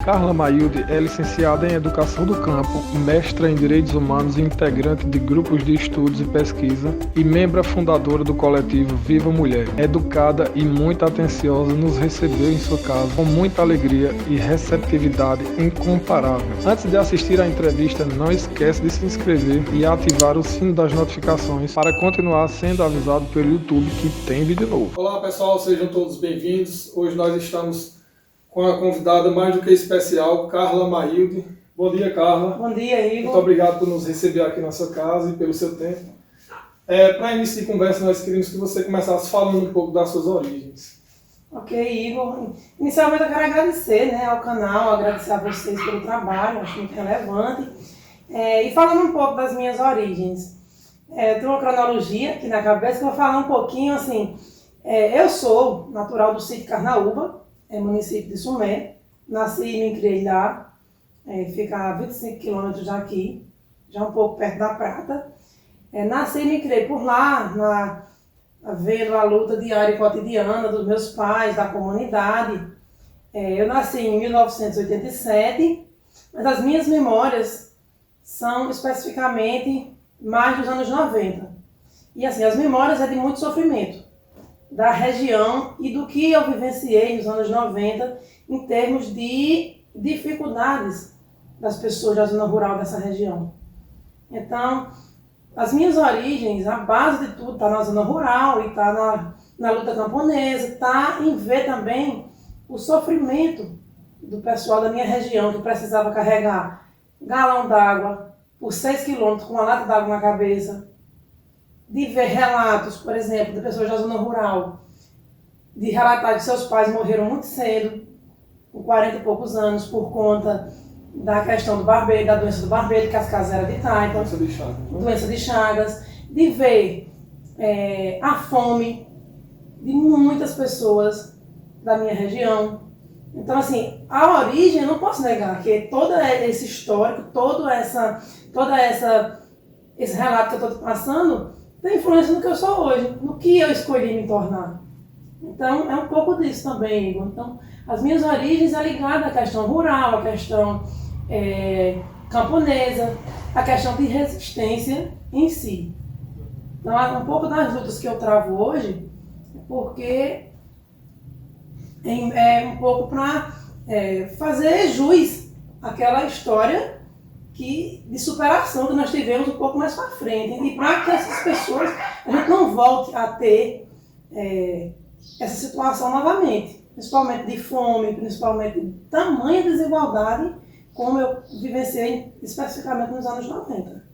Carla Mailde é licenciada em Educação do Campo, mestra em Direitos Humanos e integrante de grupos de estudos e pesquisa e membro fundadora do coletivo Viva Mulher. Educada e muito atenciosa, nos recebeu em sua casa com muita alegria e receptividade incomparável. Antes de assistir à entrevista, não esquece de se inscrever e ativar o sino das notificações para continuar sendo avisado pelo YouTube que tem vídeo novo. Olá pessoal, sejam todos bem-vindos. Hoje nós estamos com a convidada mais do que especial, Carla Mailde. Bom dia, Carla. Bom dia, Igor. Muito obrigado por nos receber aqui na sua casa e pelo seu tempo. Para início de conversa, nós queríamos que você começasse falando um pouco das suas origens. Ok, Igor. Inicialmente eu quero agradecer ao canal, agradecer a vocês pelo trabalho, acho muito relevante. E falando um pouco das minhas origens. Eu tenho uma cronologia aqui na cabeça que eu vou falar um pouquinho assim. Eu sou natural do sítio Carnaúba, município de Sumé. Nasci e me criei lá, fica a 25 quilômetros daqui, já um pouco perto da Prata. Nasci e me criei por lá, vendo a luta diária e cotidiana dos meus pais, da comunidade. Eu nasci em 1987, mas as minhas memórias são especificamente mais dos anos 90. E assim, as memórias de muito sofrimento da região e do que eu vivenciei nos anos 90 em termos de dificuldades das pessoas da zona rural dessa região. Então, as minhas origens, a base de tudo está na zona rural e está na luta camponesa, está em ver também o sofrimento do pessoal da minha região que precisava carregar galão d'água por 6 quilômetros com uma lata d'água na cabeça, de ver relatos, por exemplo, de pessoas da zona rural, de relatar que seus pais morreram muito cedo, com 40 e poucos anos, por conta da questão do barbeiro, da doença do barbeiro, que as casas eram de taipa, doença de Chagas, de ver a fome de muitas pessoas da minha região. Então, assim, a origem, eu não posso negar que todo esse histórico, esse relato que eu estou passando, tem influência no que eu sou hoje, no que eu escolhi me tornar. Então, é um pouco disso também, Igor. Então, as minhas origens é ligada à questão rural, à questão camponesa, à questão de resistência em si. Então, um pouco das lutas que eu travo hoje, porque é um pouco para fazer jus àquela história de superação que nós tivemos um pouco mais para frente. E para que essas pessoas, a gente não volte a ter essa situação novamente. Principalmente de fome, principalmente de tamanha desigualdade, como eu vivenciei especificamente nos anos 90.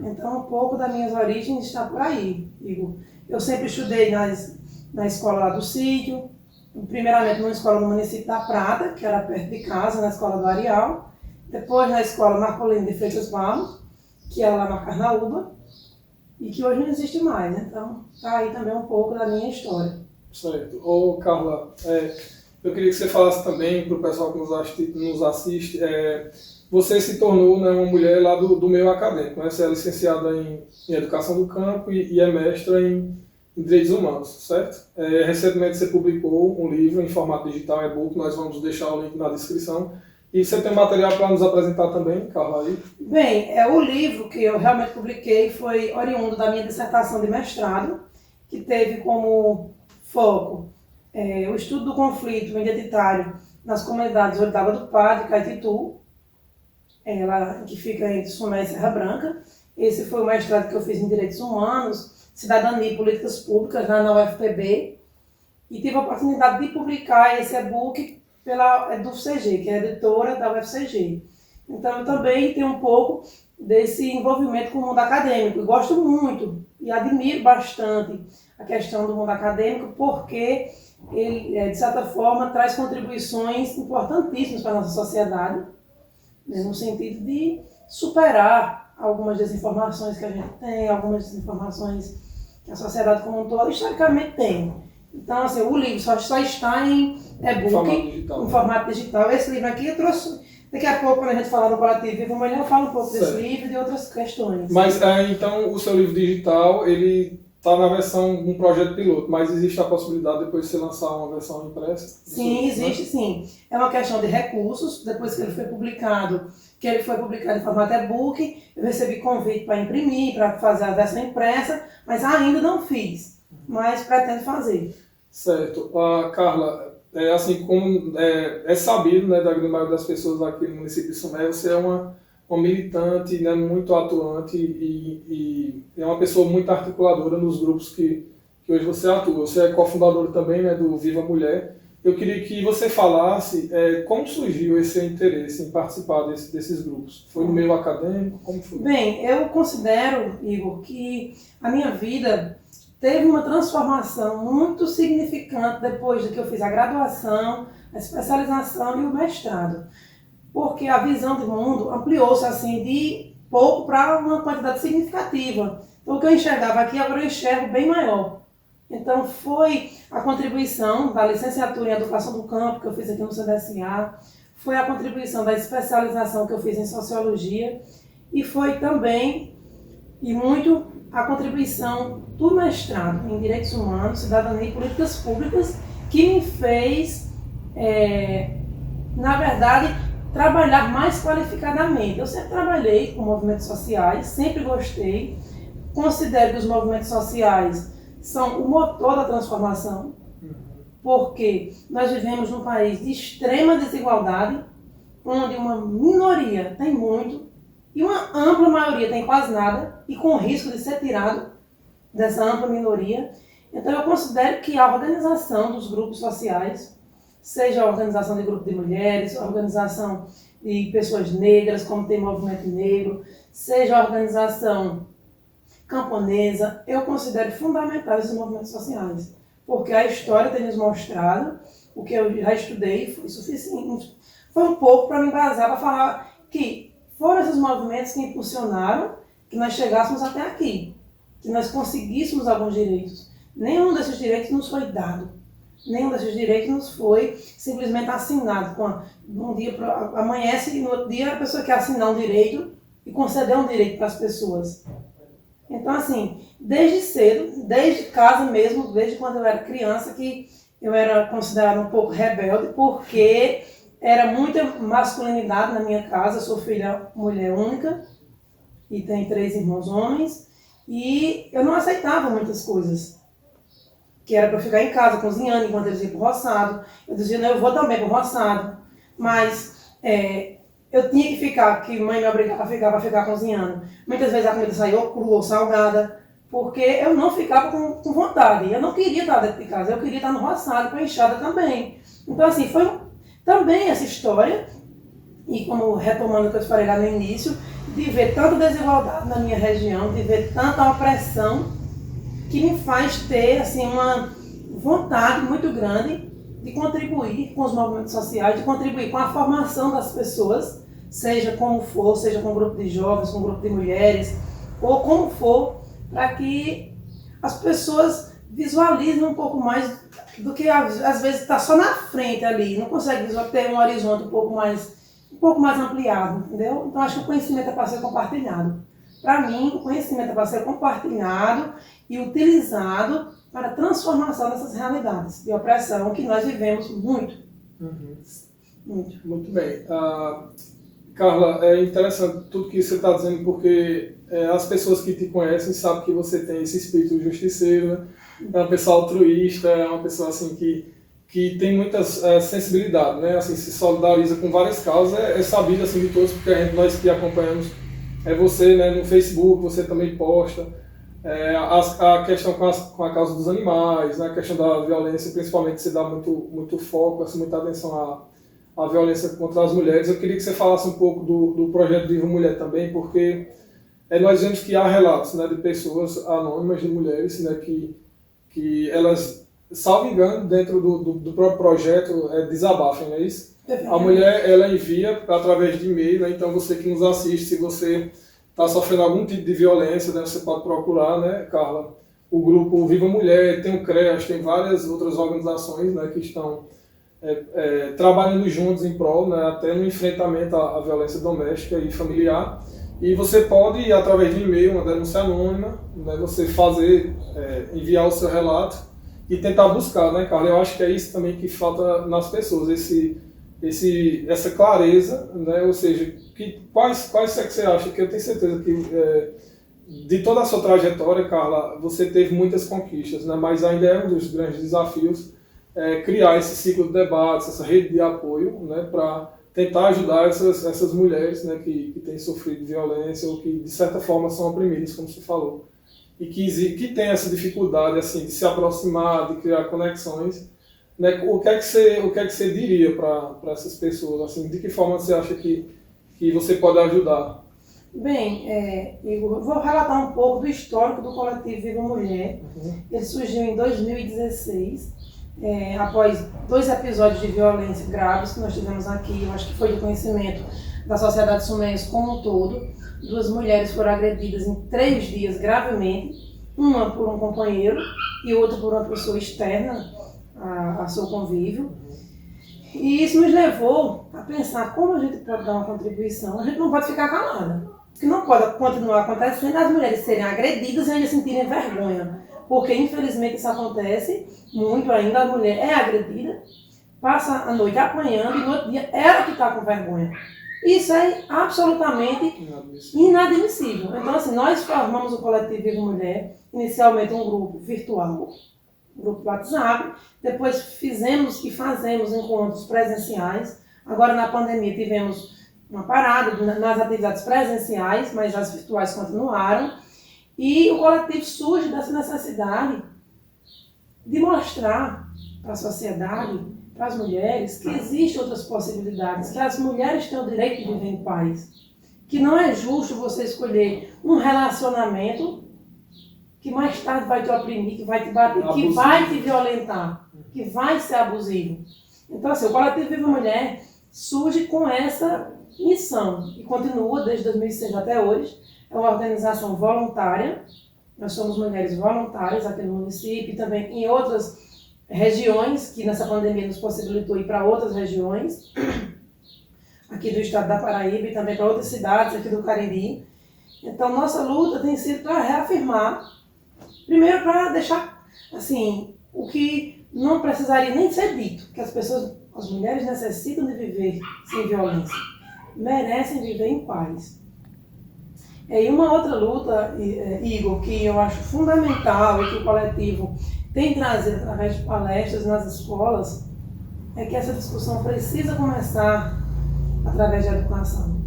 Então, um pouco das minhas origens está por aí, Igor. Eu sempre estudei na escola lá do sítio, primeiramente numa escola no município da Prata, que era perto de casa, na escola do Areal. Depois na escola Marcolino de Freitas Barros, que era lá na Carnaúba, e que hoje não existe mais. Então, está aí também um pouco da minha história. Certo. Ô, Carla, eu queria que você falasse também para o pessoal que nos assiste, você se tornou uma mulher lá do meio acadêmico, né? Você é licenciada em Educação do Campo e é mestra em Direitos Humanos, certo? Recentemente você publicou um livro em formato digital, e-book, nós vamos deixar o link na descrição. E você tem material para nos apresentar também, Carla? Aí? Bem, o livro que eu realmente publiquei foi oriundo da minha dissertação de mestrado, que teve como foco o estudo do conflito identitário nas comunidades Oitava do Padre, Caetitu, que fica entre Sumé e Serra Branca. Esse foi o mestrado que eu fiz em Direitos Humanos, Cidadania e Políticas Públicas, lá na UFPB, e tive a oportunidade de publicar esse e-book do UFCG, que é a editora da UFCG. Então eu também tenho um pouco desse envolvimento com o mundo acadêmico, e gosto muito e admiro bastante a questão do mundo acadêmico, porque ele, de certa forma, traz contribuições importantíssimas para a nossa sociedade, no sentido de superar algumas desinformações que a gente tem, algumas desinformações que a sociedade como um todo historicamente tem. Então, assim, o livro só está em e-book, em formato digital. Esse livro aqui eu trouxe, daqui a pouco, quando a gente falar no coletivo Viva Mulher, eu falo um pouco desse livro e de outras questões. Mas, então, o seu livro digital, ele está na versão, um projeto piloto, mas existe a possibilidade depois de você lançar uma versão impressa? Sim, existe sim. É uma questão de recursos. Depois que ele foi publicado, em formato e-book, eu recebi convite para imprimir, para fazer a versão impressa, mas ainda não fiz, mas pretendo fazer. Certo. Carla, assim como é sabido, né, da grande maioria das pessoas aqui no município de Sumé, você é uma militante, né, muito atuante e é uma pessoa muito articuladora nos grupos que hoje você atua. Você é cofundadora também, né, do Viva Mulher. Eu queria que você falasse como surgiu esse interesse em participar desses grupos. Foi no meio acadêmico? Como foi? Bem, eu considero, Igor, que a minha vida teve uma transformação muito significante depois de que eu fiz a graduação, a especialização e o mestrado. Porque a visão do mundo ampliou-se assim de pouco para uma quantidade significativa. Então, o que eu enxergava aqui, agora eu enxergo bem maior. Então, foi a contribuição da licenciatura em Educação do Campo, que eu fiz aqui no CDSA, foi a contribuição da especialização que eu fiz em Sociologia, e foi também, e muito, a contribuição do mestrado em Direitos Humanos, Cidadania e Políticas Públicas, que me fez, na verdade, trabalhar mais qualificadamente. Eu sempre trabalhei com movimentos sociais, sempre gostei, considero que os movimentos sociais são o motor da transformação, porque nós vivemos num país de extrema desigualdade, onde uma minoria tem muito e uma ampla maioria tem quase nada, e com o risco de ser tirado dessa ampla minoria. Então eu considero que a organização dos grupos sociais, seja a organização de grupo de mulheres, a organização de pessoas negras, como tem Movimento Negro, seja a organização camponesa, eu considero fundamental esses movimentos sociais, porque a história tem nos mostrado, o que eu já estudei foi suficiente, foi um pouco para me embasar, para falar que foram esses movimentos que impulsionaram que nós chegássemos até aqui, que nós conseguíssemos alguns direitos. Nenhum desses direitos nos foi dado. Nenhum desses direitos nos foi simplesmente assinado. Um dia amanhece e no outro dia a pessoa quer assinar um direito e conceder um direito para as pessoas. Então, assim, desde cedo, desde casa mesmo, desde quando eu era criança, que eu era considerada um pouco rebelde, porque era muita masculinidade na minha casa. Eu sou filha mulher única e tenho 3 irmãos homens, e eu não aceitava muitas coisas. Que era para eu ficar em casa cozinhando enquanto eles iam para o roçado. Eu dizia, não, eu vou também para o roçado. Mas eu tinha que ficar, que mãe me obrigava a ficar cozinhando. Muitas vezes a comida saía ou crua ou salgada, porque eu não ficava com vontade. Eu não queria estar dentro de casa, eu queria estar no roçado, com a enxada também. Então, assim, foi também essa história, e como retomando o que eu te falei lá no início, de ver tanta desigualdade na minha região, de ver tanta opressão, que me faz ter assim, uma vontade muito grande de contribuir com os movimentos sociais, de contribuir com a formação das pessoas, seja como for, seja com um grupo de jovens, com um grupo de mulheres, ou como for, para que as pessoas visualizem um pouco mais do que às vezes está só na frente ali, não consegue ter um horizonte um pouco mais ampliado, entendeu? Então acho que o conhecimento é para ser compartilhado. Para mim, o conhecimento é para ser compartilhado e utilizado para a transformação dessas realidades de opressão que nós vivemos muito. Muito bem. Carla, é interessante tudo que você está dizendo, porque as pessoas que te conhecem sabem que você tem esse espírito justiceiro, né? É uma pessoa altruísta, é uma pessoa assim, que tem muita sensibilidade, né? Assim, se solidariza com várias causas, é sabido assim, de todos, porque nós que acompanhamos você, né, no Facebook, você também posta a questão com a causa dos animais, né, a questão da violência, principalmente você dá muito foco, assim, muita atenção à violência contra as mulheres. Eu queria que você falasse um pouco do projeto Viva Mulher também, porque nós vemos que há relatos, né, de pessoas anônimas, de mulheres, né, que elas, salvo engano, dentro do próprio projeto, desabafam, não é isso? A mulher, ela envia através de e-mail, né? Então você que nos assiste, se você está sofrendo algum tipo de violência, né, você pode procurar, né, Carla, o grupo Viva Mulher, tem o CREAS, tem várias outras organizações, né, que estão trabalhando juntos em prol, né, até no enfrentamento à violência doméstica e familiar. E você pode, através de e-mail, uma denúncia anônima, né, você fazer, enviar o seu relato e tentar buscar, né, Carla? Eu acho que é isso também que falta nas pessoas, essa clareza, né? Ou seja, quais é que você acha? Que eu tenho certeza que de toda a sua trajetória, Carla, você teve muitas conquistas, né? Mas ainda é um dos grandes desafios criar esse ciclo de debates, essa rede de apoio, né? Para tentar ajudar essas mulheres, né? Que têm sofrido violência ou que, de certa forma, são oprimidas, como você falou. E que tem essa dificuldade assim, de se aproximar, de criar conexões. Né? O que é que você diria para essas pessoas? Assim, de que forma você acha que você pode ajudar? Bem, Igor, vou relatar um pouco do histórico do coletivo Viva Mulher. Ele surgiu em 2016, após 2 episódios de violência graves que nós tivemos aqui. Eu acho que foi de conhecimento da sociedade sumense como um todo. 2 mulheres foram agredidas em 3 dias gravemente, uma por um companheiro e outra por uma pessoa externa a seu convívio. E isso nos levou a pensar como a gente pode dar uma contribuição. A gente não pode ficar calada. O que não pode continuar acontecendo é as mulheres serem agredidas e ainda sentirem vergonha. Porque, infelizmente, isso acontece muito ainda. A mulher é agredida, passa a noite apanhando e no outro dia ela que está com vergonha. Isso é absolutamente inadmissível. Então, assim, nós formamos o Coletivo Viva Mulher, inicialmente um grupo virtual, um grupo do WhatsApp, depois fizemos e fazemos encontros presenciais. Agora, na pandemia, tivemos uma parada nas atividades presenciais, mas as virtuais continuaram. E o coletivo surge dessa necessidade de mostrar para a sociedade, para as mulheres, que existem outras possibilidades, que as mulheres têm o direito de viver em paz, que não é justo você escolher um relacionamento que mais tarde vai te oprimir, que vai te bater, que vai te violentar, que vai ser abusivo. Então, assim, o Coletivo Viva Mulher surge com essa missão e continua desde 2006 até hoje. É uma organização voluntária. Nós somos mulheres voluntárias aqui no município e também em outras regiões, que nessa pandemia nos possibilitou ir para outras regiões, aqui do estado da Paraíba e também para outras cidades aqui do Cariri. Então, nossa luta tem sido para reafirmar, primeiro para deixar, assim, o que não precisaria nem ser dito, que as mulheres necessitam de viver sem violência, merecem viver em paz. E uma outra luta, Igor, que eu acho fundamental e que o coletivo tem trazido através de palestras nas escolas, é que essa discussão precisa começar através da educação.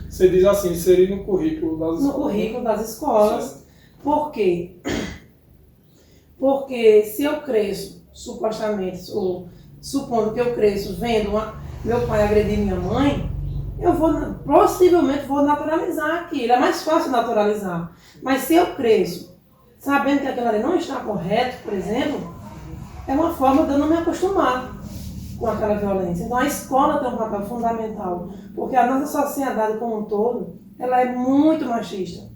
Você diz assim, inserir no currículo das escolas. No currículo das escolas. Por quê? Porque se eu cresço, supostamente, ou supondo que eu cresço vendo meu pai agredir minha mãe, eu possivelmente vou naturalizar aquilo. É mais fácil naturalizar. Mas se eu cresço sabendo que aquilo ali não está correto, por exemplo, é uma forma de eu não me acostumar com aquela violência. Então a escola tem um papel fundamental, porque a nossa sociedade como um todo, ela é muito machista.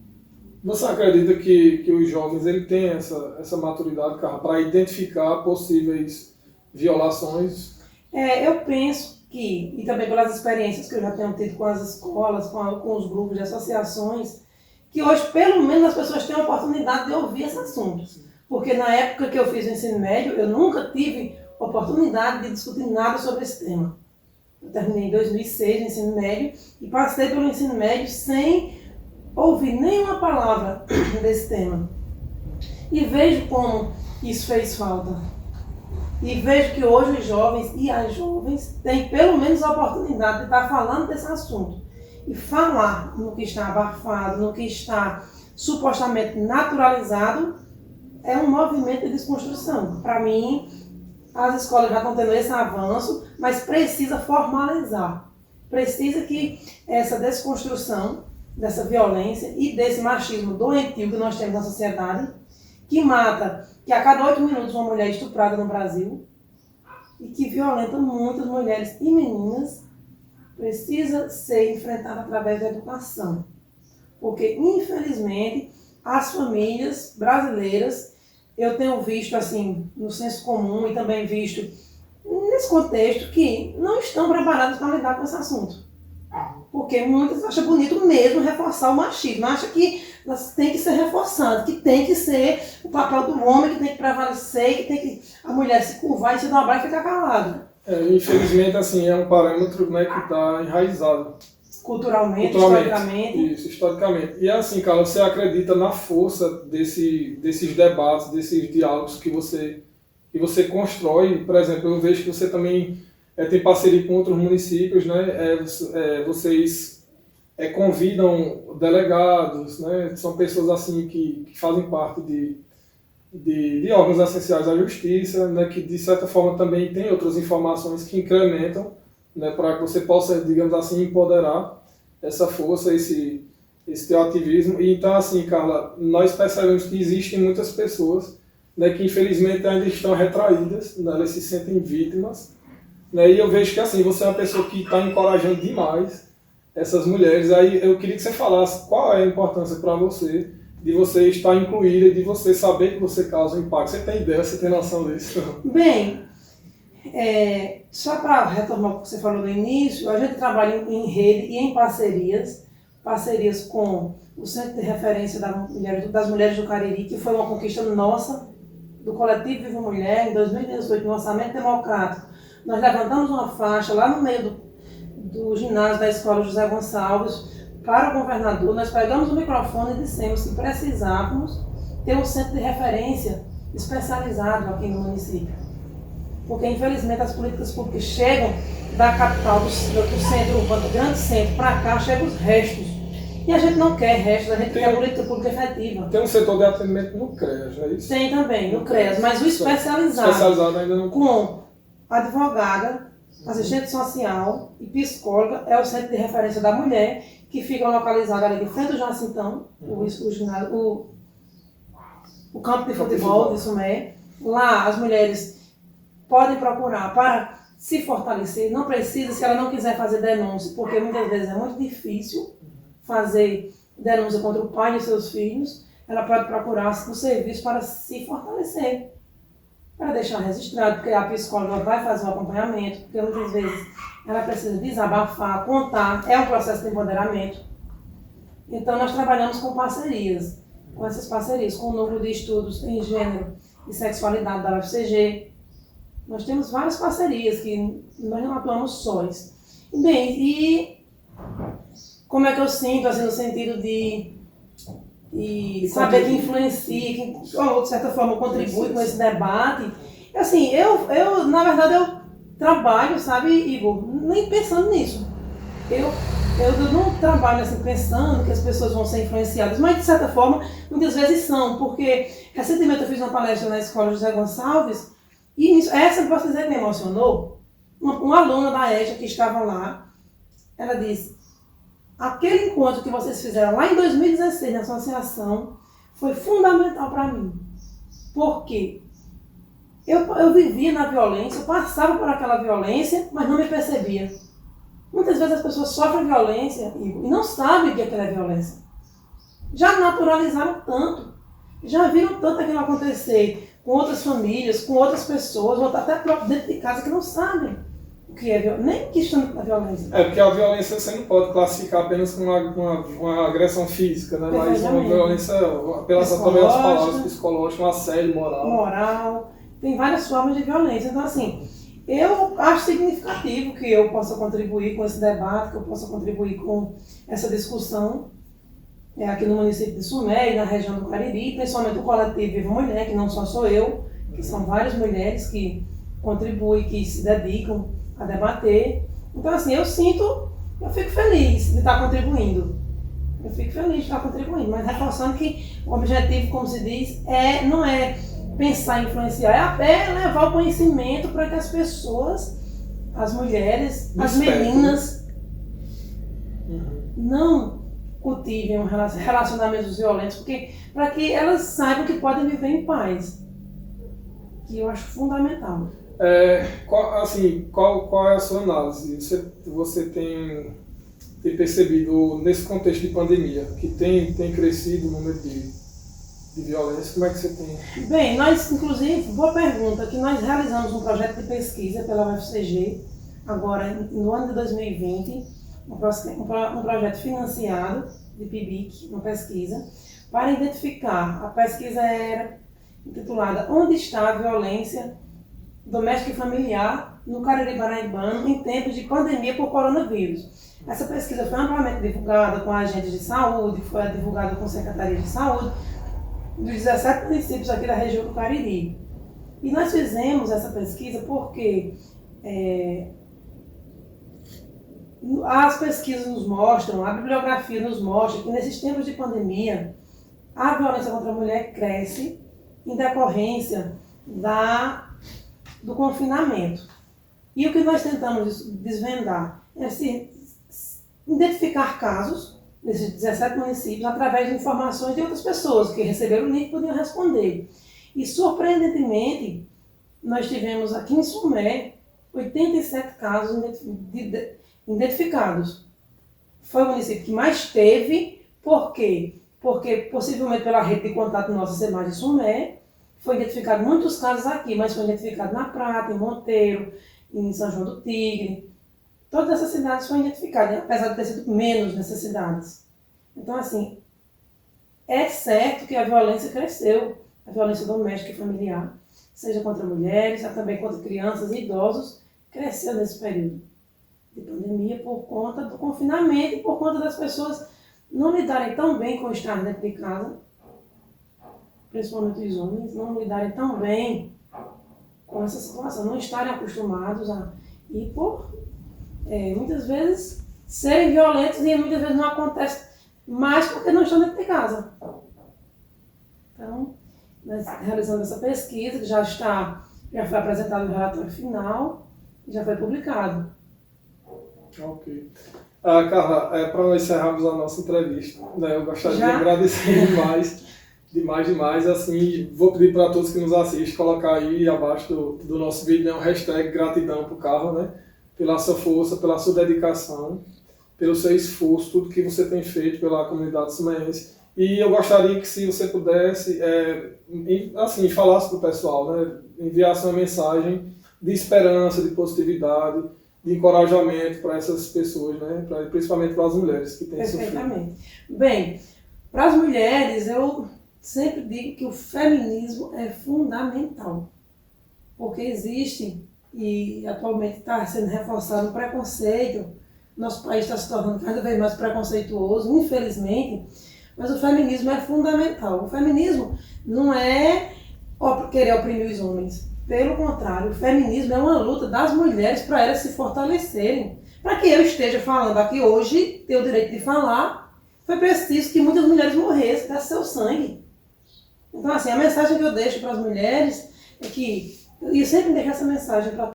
Você acredita que os jovens têm essa maturidade, Carla, para identificar possíveis violações? Eu penso que, e também pelas experiências que eu já tenho tido com as escolas, com os grupos de associações, que hoje, pelo menos, as pessoas têm a oportunidade de ouvir esses assuntos. Porque na época que eu fiz o ensino médio, eu nunca tive oportunidade de discutir nada sobre esse tema. Eu terminei em 2006 o ensino médio e passei pelo ensino médio sem ouvir nenhuma palavra desse tema. E vejo como isso fez falta. E vejo que hoje os jovens e as jovens têm pelo menos a oportunidade de estar falando desse assunto. E falar no que está abafado, no que está supostamente naturalizado, é um movimento de desconstrução. Para mim, as escolas já estão tendo esse avanço, mas precisa formalizar. Precisa que essa desconstrução dessa violência e desse machismo doentio que nós temos na sociedade, que mata, que a cada 8 minutos uma mulher é estuprada no Brasil e que violenta muitas mulheres e meninas, precisa ser enfrentada através da educação. Porque, infelizmente, as famílias brasileiras, eu tenho visto, assim, no senso comum e também visto nesse contexto, que não estão preparadas para lidar com esse assunto. Porque muitas acham bonito mesmo reforçar o machismo, acham que tem que ser reforçado, que tem que ser o papel do homem, que tem que prevalecer, que tem que a mulher se curvar e se dobrar e ficar calada. Infelizmente, assim, é um parâmetro, né, que está enraizado. Culturalmente, historicamente. Isso, historicamente. E assim, Carla, você acredita na força desses debates, desses diálogos que você constrói? Por exemplo, eu vejo que você também tem parceria com outros municípios, né? Vocês convidam delegados, né? São pessoas assim que fazem parte de órgãos essenciais à justiça, né? Que de certa forma também tem outras informações que incrementam, né? Para que você possa, digamos assim, empoderar essa força, esse teu ativismo. E então, assim, Carla, nós percebemos que existem muitas pessoas, né, que infelizmente ainda estão retraídas, né? Elas se sentem vítimas. Né, e eu vejo que assim, você é uma pessoa que está encorajando demais essas mulheres. Aí eu queria que você falasse qual é a importância para você de você estar incluída e de você saber que você causa um impacto. Você tem ideia, você tem noção disso? Bem, só para retomar o que você falou no início, a gente trabalha em rede e em parcerias com o Centro de Referência das Mulheres do Cariri, que foi uma conquista nossa, do Coletivo Viva Mulher, em 2018, no Orçamento Democrático. Nós levantamos uma faixa lá no meio do ginásio da Escola José Gonçalves para o governador. Nós pegamos o microfone e dissemos que precisávamos ter um centro de referência especializado aqui no município. Porque, infelizmente, as políticas públicas chegam da capital, do centro urbano, do grande centro, para cá, chegam os restos. E a gente não quer restos, a gente quer política pública efetiva. Tem um setor de atendimento no CREAS, não é isso? Tem também, no CREAS, mas o especializado ainda não... com advogada, assistente social e psicóloga é o Centro de Referência da Mulher, que fica localizado ali de frente ao Jacintão, o campo de futebol de Sumé. Lá as mulheres podem procurar para se fortalecer, não precisa, se ela não quiser fazer denúncia, porque muitas vezes é muito difícil fazer denúncia contra o pai e os seus filhos, ela pode procurar o serviço para se fortalecer, para deixar registrado, porque a psicóloga vai fazer o acompanhamento, porque muitas vezes ela precisa desabafar, contar, é um processo de empoderamento. Então nós trabalhamos com parcerias, com essas parcerias, com o Núcleo de Estudos em Gênero e Sexualidade da UFCG. Nós temos várias parcerias que nós não atuamos sós. E como é que eu sinto, assim, no sentido de saber que influencia, que de certa forma contribui com esse debate. Assim, eu na verdade, eu trabalho, sabe, Igor, nem pensando nisso. Eu não trabalho assim pensando que as pessoas vão ser influenciadas, mas de certa forma, muitas vezes são, porque recentemente eu fiz uma palestra na Escola José Gonçalves, e essa eu posso dizer que me emocionou. Uma aluna da EJA que estava lá, ela disse: aquele encontro que vocês fizeram lá em 2016 na associação foi fundamental para mim. Por quê? Eu vivia na violência, eu passava por aquela violência, mas não me percebia. Muitas vezes as pessoas sofrem violência e não sabem que aquela é violência. Já naturalizaram tanto, já viram tanto aquilo acontecer com outras famílias, com outras pessoas, ou até próprio dentro de casa, que não sabem o que é violência, nem que estão na violência. Porque a violência você não pode classificar apenas como uma agressão física, né? Mas uma violência, pelas palavras, psicológica, um assédio moral. Tem várias formas de violência. Então, assim, eu acho significativo que eu possa contribuir com esse debate, que eu possa contribuir com essa discussão aqui no município de Sumé e na região do Cariri, principalmente o coletivo Viva Mulher, que não só sou eu, que são várias mulheres que contribuem, que se dedicam a debater. Então, assim, eu fico feliz de estar contribuindo. Mas reforçando que o objetivo, como se diz, não é pensar em influenciar, é levar o conhecimento para que as pessoas, as mulheres, as meninas, não cultivem relacionamentos violentos, para que elas saibam que podem viver em paz, que eu acho fundamental. Qual é a sua análise? Você tem percebido nesse contexto de pandemia que tem crescido o número de violência? Como é que você tem? Bem, nós, inclusive, boa pergunta, que nós realizamos um projeto de pesquisa pela UFCG, agora no ano de 2020, um projeto financiado de PIBIC, uma pesquisa, para identificar. A pesquisa era intitulada Onde está a violência doméstica e familiar no Cariri Paraibano em tempos de pandemia por coronavírus. Essa pesquisa foi amplamente divulgada com agentes de saúde, foi divulgada com secretarias de saúde dos 17 municípios aqui da região do Cariri. E nós fizemos essa pesquisa porque as pesquisas nos mostram, a bibliografia nos mostra que nesses tempos de pandemia a violência contra a mulher cresce em decorrência do confinamento. E o que nós tentamos desvendar é identificar casos nesses 17 municípios através de informações de outras pessoas que receberam o link e podiam responder. E, surpreendentemente, nós tivemos aqui em Sumé 87 casos identificados. Foi o município que mais teve. Por quê? Porque, possivelmente pela rede de contato nossa SEMAD de Sumé, foi identificado muitos casos aqui, mas foi identificado na Prata, em Monteiro, em São João do Tigre. Todas essas cidades foram identificadas, apesar de ter sido menos nessas cidades. Então, assim, é certo que a violência cresceu, a violência doméstica e familiar, seja contra mulheres, também contra crianças e idosos, cresceu nesse período de pandemia por conta do confinamento e por conta das pessoas não lidarem tão bem com o estar dentro de casa, principalmente os homens, não lidarem tão bem com essa situação, não estarem acostumados e por muitas vezes serem violentos e muitas vezes não acontece mais porque não estão dentro de casa. Então, nós realizamos essa pesquisa, que já foi apresentado no relatório final e já foi publicado. Ok. Carla, para nós encerrarmos a nossa entrevista, né, eu gostaria de agradecer demais, assim, vou pedir para todos que nos assistem colocar aí abaixo do nosso vídeo, né, um hashtag gratidão para o Carla, né, pela sua força, pela sua dedicação, pelo seu esforço, tudo que você tem feito pela comunidade sumaense. E eu gostaria que, se você pudesse, assim, falasse para o pessoal, né, enviasse uma mensagem de esperança, de positividade, de encorajamento para essas pessoas, né, principalmente para as mulheres que têm sofrido. Perfeitamente. Bem, para as mulheres, eu sempre digo que o feminismo é fundamental, porque existe, e atualmente está sendo reforçado, o preconceito. Nosso país está se tornando cada vez mais preconceituoso, infelizmente, mas o feminismo é fundamental. O feminismo não é querer oprimir os homens. Pelo contrário, o feminismo é uma luta das mulheres para elas se fortalecerem. Para que eu esteja falando aqui hoje, ter o direito de falar, foi preciso que muitas mulheres morressem, desse seu sangue. Então, assim, a mensagem que eu deixo para as mulheres é que, e eu sempre deixo essa mensagem para